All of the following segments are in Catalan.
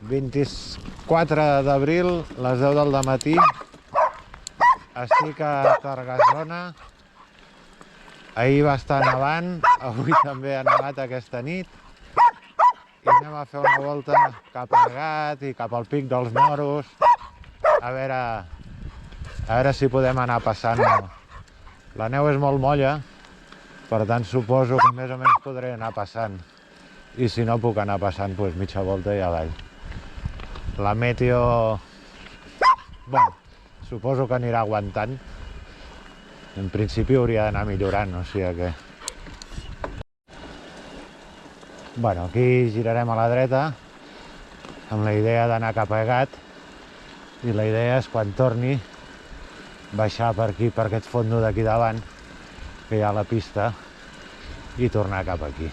24 d'abril, les 10 del matí. Estic a Targasona. Ahir va estar nevant, avui també ha nevat aquesta nit. I anem a fer una volta cap a Gat i cap al Pic dels Moros. A veure si podem anar passant. La neu és molt molla, per tant suposo que més o menys podré anar passant. I si no puc anar passant, doncs mitja volta i avall. La meteo, bueno, suposo que anirà aguantant. En principi hauria d'anar millorant, o sigui que... Bueno, aquí girarem a la dreta, amb la idea d'anar cap a Gat, i la idea és, quan torni, baixar per aquí, per aquest fondo d'aquí davant, que hi ha la pista, i tornar cap aquí.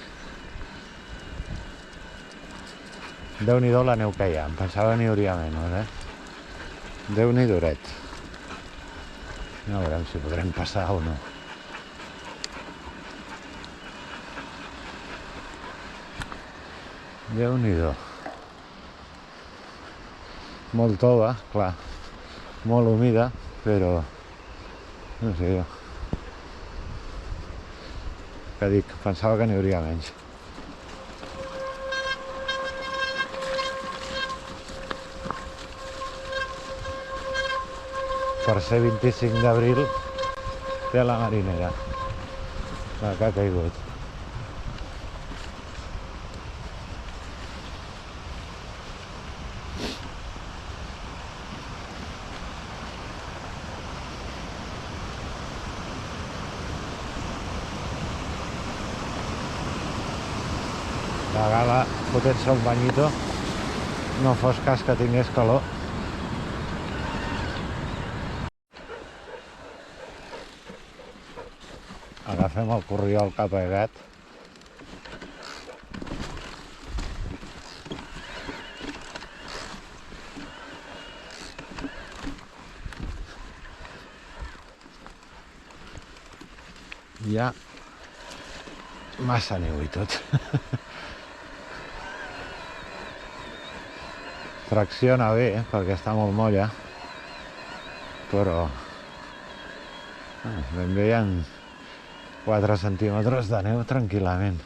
Déu-n'hi-do la neu que hi ha, em pensava que n'hi hauria menys, Déu-n'hi-doret. Ja veurem si podrem passar o no. Déu-n'hi-do. Molt tova, clar, molt humida, però no sé jo. Que dic, pensava que n'hi hauria menys. Per ser 25 d'abril té la marinera, la que ha caigut. La Gala fotent-se un banyito, no fos cas que tingués calor. Agafem el corriol cap a Gat. Hi ha massa neu i tot. Tracciona bé, perquè està molt molla, però ben bé hi ha 4 centímetres de neu tranquil·lament.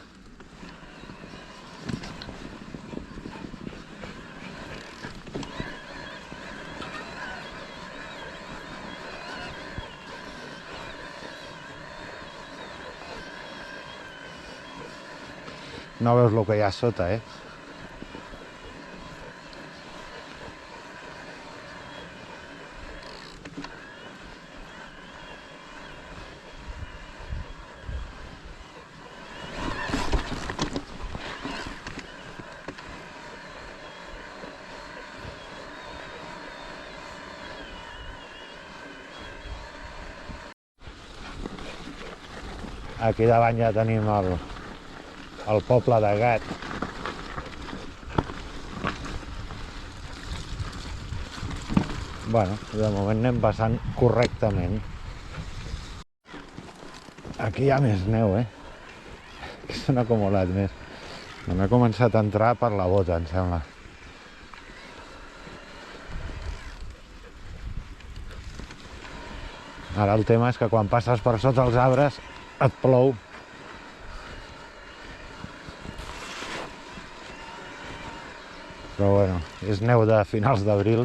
No veus el que hi ha a sota, Aquí davant ja tenim el poble de Gat. Bueno, de moment anem passant correctament. Aquí hi ha més neu, Aquí s'han acumulat més. M'ha començat a entrar per la bota, em sembla. Ara el tema és que quan passes per sota els arbres et plou. Però bueno, és neu de finals d'abril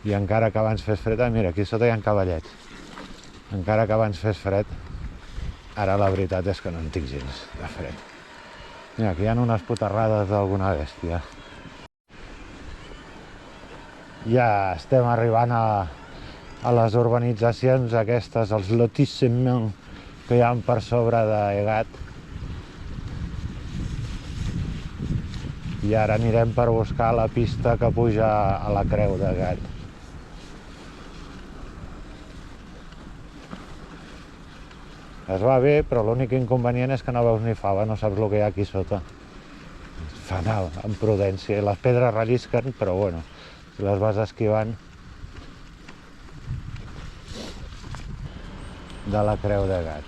i encara que abans fes fred, mira, aquí sota hi ha cavallets. Encara que abans fes fred, ara la veritat és que no en tinc gens de fred. Mira, aquí hi ha unes poterrades d'alguna bèstia. Ja estem arribant a les urbanitzacions aquestes, els lotissements que hi ha per sobre de Gat. I ara anirem per buscar la pista que puja a la creu de Gat. Es va bé, però l'únic inconvenient és que no veus ni fava, no saps el que hi ha aquí sota. Fa anar amb prudència. Les pedres rellisquen, però bueno, si les vas esquivant... de la creu de Gat.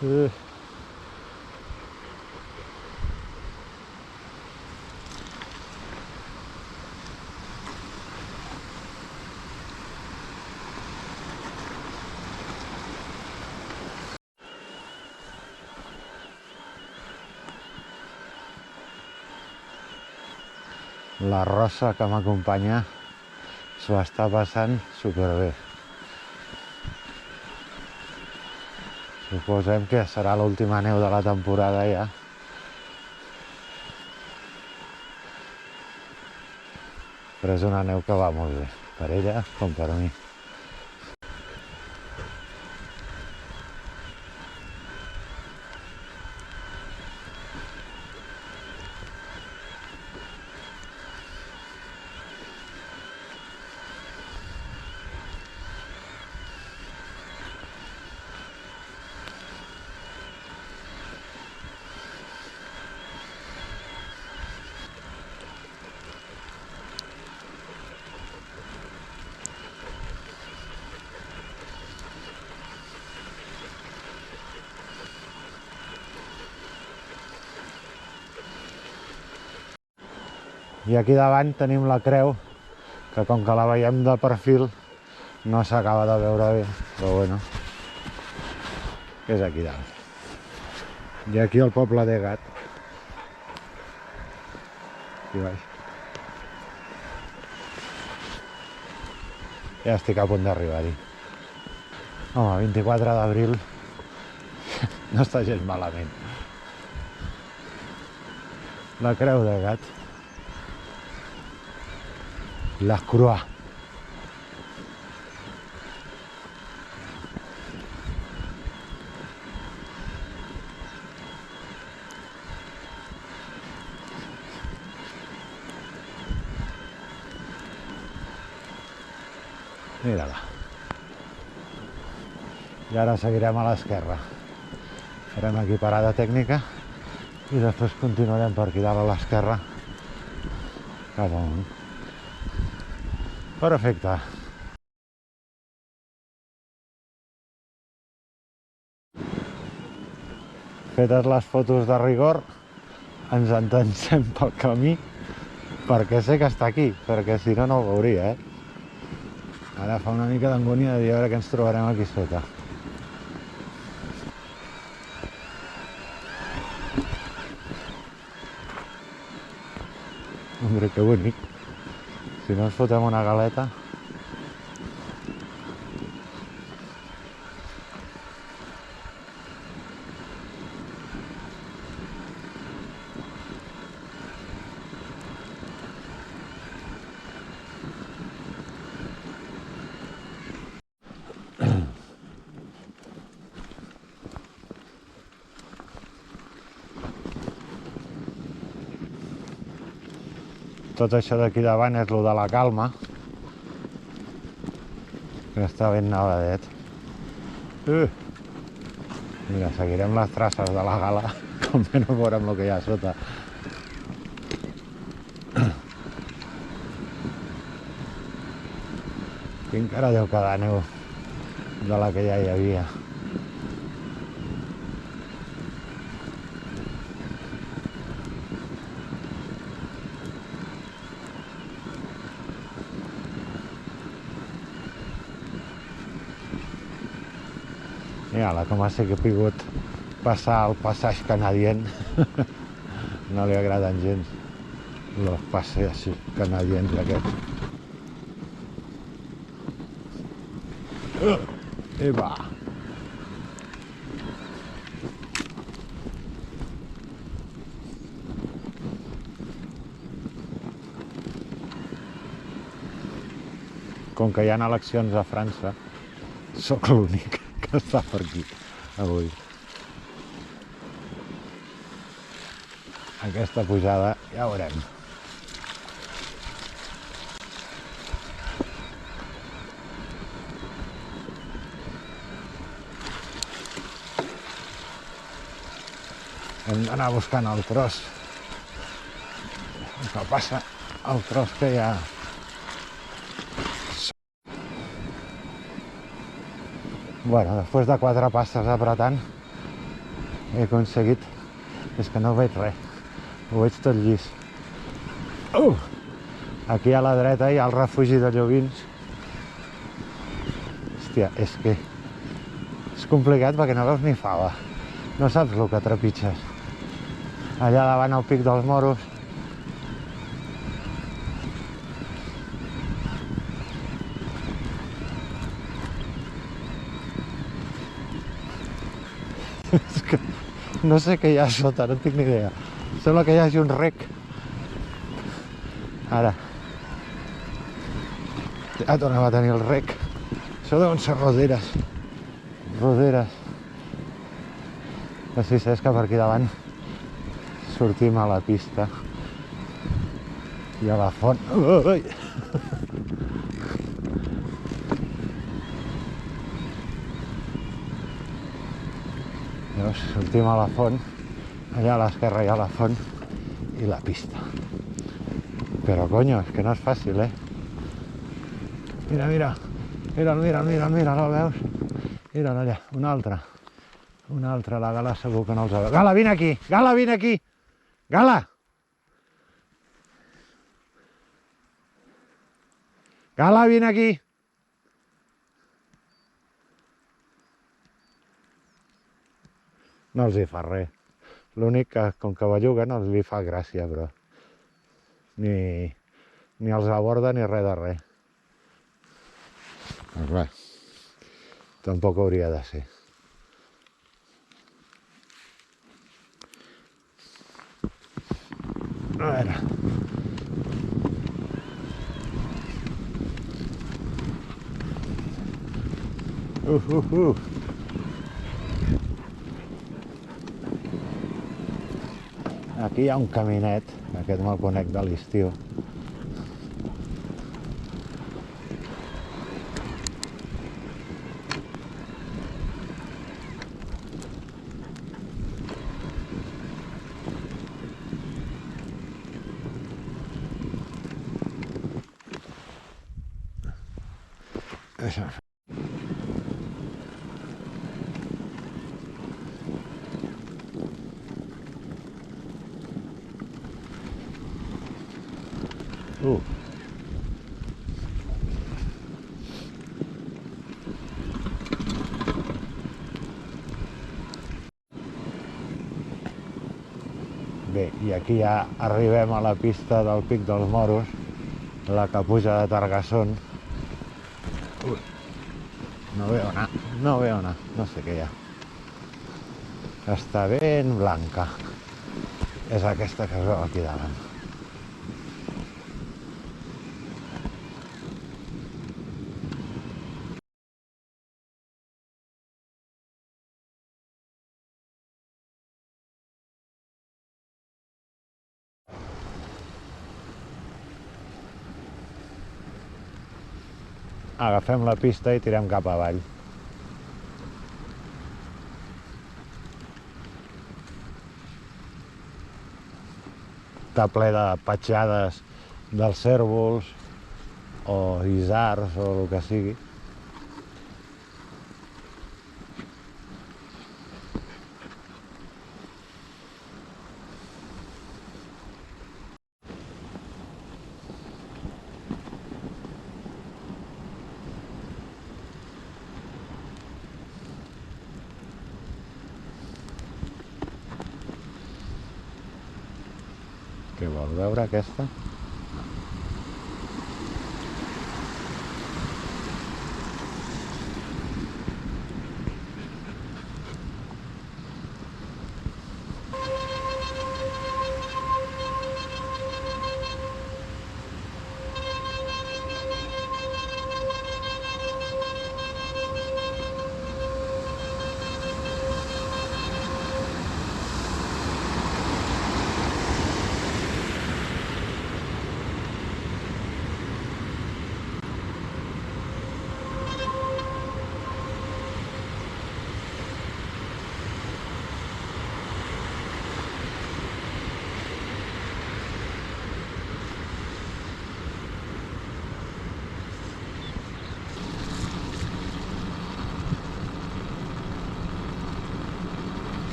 Uh. La Rosa, que m'acompanya, s'ho està passant superbé. Suposem que serà l'última neu de la temporada ja. Però és una neu que va molt bé, per ella com per mi. I aquí davant tenim la creu, que com que la veiem de perfil no s'acaba de veure bé, però bueno, és aquí dalt. I aquí el poble de Gat. Aquí baix. Ja estic a punt d'arribar-hi. Home, 24 d'abril no està gens malament. La creu de Gat. La Croix. Mira-la. I ara seguirem a l'esquerra. Farem aquí parada tècnica i després continuarem per aquí dalt a l'esquerra cap amunt. Perfecte. Fetes les fotos de rigor, ens entencem pel camí, perquè sé que està aquí, perquè si no, no ho veuria, Ara fa una mica d'angúnia de dir a veure què ens trobarem aquí sota. Hombre, que bonic. Si no ens fotem una galeta... Tot això d'aquí davant és lo de la Calma, que està ben nevadet. Mira, seguirem les traces de la gala, com que no veurem el que hi ha a sota. Aquí encara deu quedar neu de la que ja hi havia. Mira-la, com ha pogut passar el passatge canadien. No li agraden gens els passatges canadiens aquests. Eva! Com que hi ha eleccions a França, sóc l'únic que està per aquí avui. Aquesta pujada ja ho veurem. Hem d'anar buscant el tros. El que passa, el tros que hi ha. Bueno, després de 4 passes apretant, he aconseguit... És que no veig res, ho veig tot llis. Aquí a la dreta hi ha el refugi de llobins. Hòstia, és que és complicat perquè no veus ni fava. No saps el que trepitges. Allà davant al Pic dels Moros. És que no sé què hi ha a sota, no tinc ni idea. Sembla que hi hagi un rec. Ara. Ja tornem a tenir el rec. Això deuen ser roderes. Roderes. Que sí, és que per aquí davant sortim a la pista. I a la font. Ui! Llavors sortim a la font. Allà a l'esquerra hi ha la font i la pista. Però, coño, és que no és fàcil, eh? Mira, mira. Mira, el veus? Mira allà, una altra. Una altra, la Gala segur que no els veu. Gala, vine aquí! Gala, vine aquí! Gala! Gala, vine aquí! No els hi fa res. L'únic que, com que belluguen, els li fa gràcia, però ni els aborda ni res de res. Doncs bé, tampoc hauria de ser. A veure. Aquí hi ha un caminet, aquest me'l conec de l'estiu. Això. Bé, i aquí ja arribem a la pista del Pic dels Moros, la que puja de Targassón. No veo anar, no sé què hi ha. Està ben blanca. És aquesta que es veu aquí davant. Agafem la pista i tirem cap avall. Està ple de petjades dels cérvols o isards o el que sigui. Què vols veure, aquesta?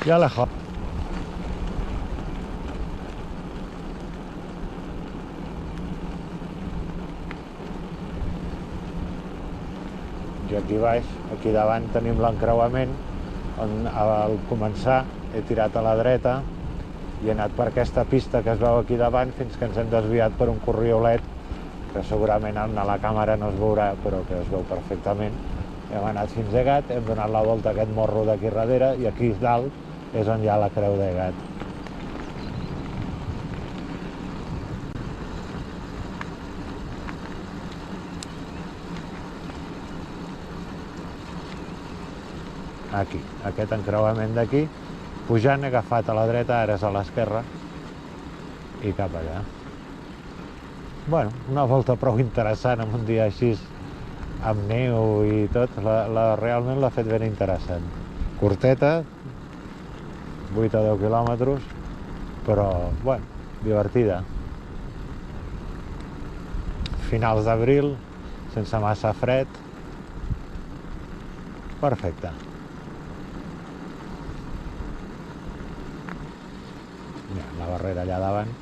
Ja la jo. I aquí baix, aquí davant tenim l'encreuament, on al començar he tirat a la dreta i he anat per aquesta pista que es veu aquí davant fins que ens hem desviat per un corriolet que segurament a la càmera no es veurà, però que es veu perfectament. Hem anat fins a Gat, hem donat la volta a aquest morro d'aquí darrere i aquí dalt és on hi ha la creu de Gat. Aquí, aquest encreuament d'aquí, pujant he agafat a la dreta, ara és a l'esquerra i cap allà. Bueno, una volta prou interessant en un dia així amb neu i tot, realment l'ha fet ben interessant. Curteta, 8 o 10 quilòmetres, però, bueno, divertida. Finals d'abril, sense massa fred, perfecte. La barrera allà davant.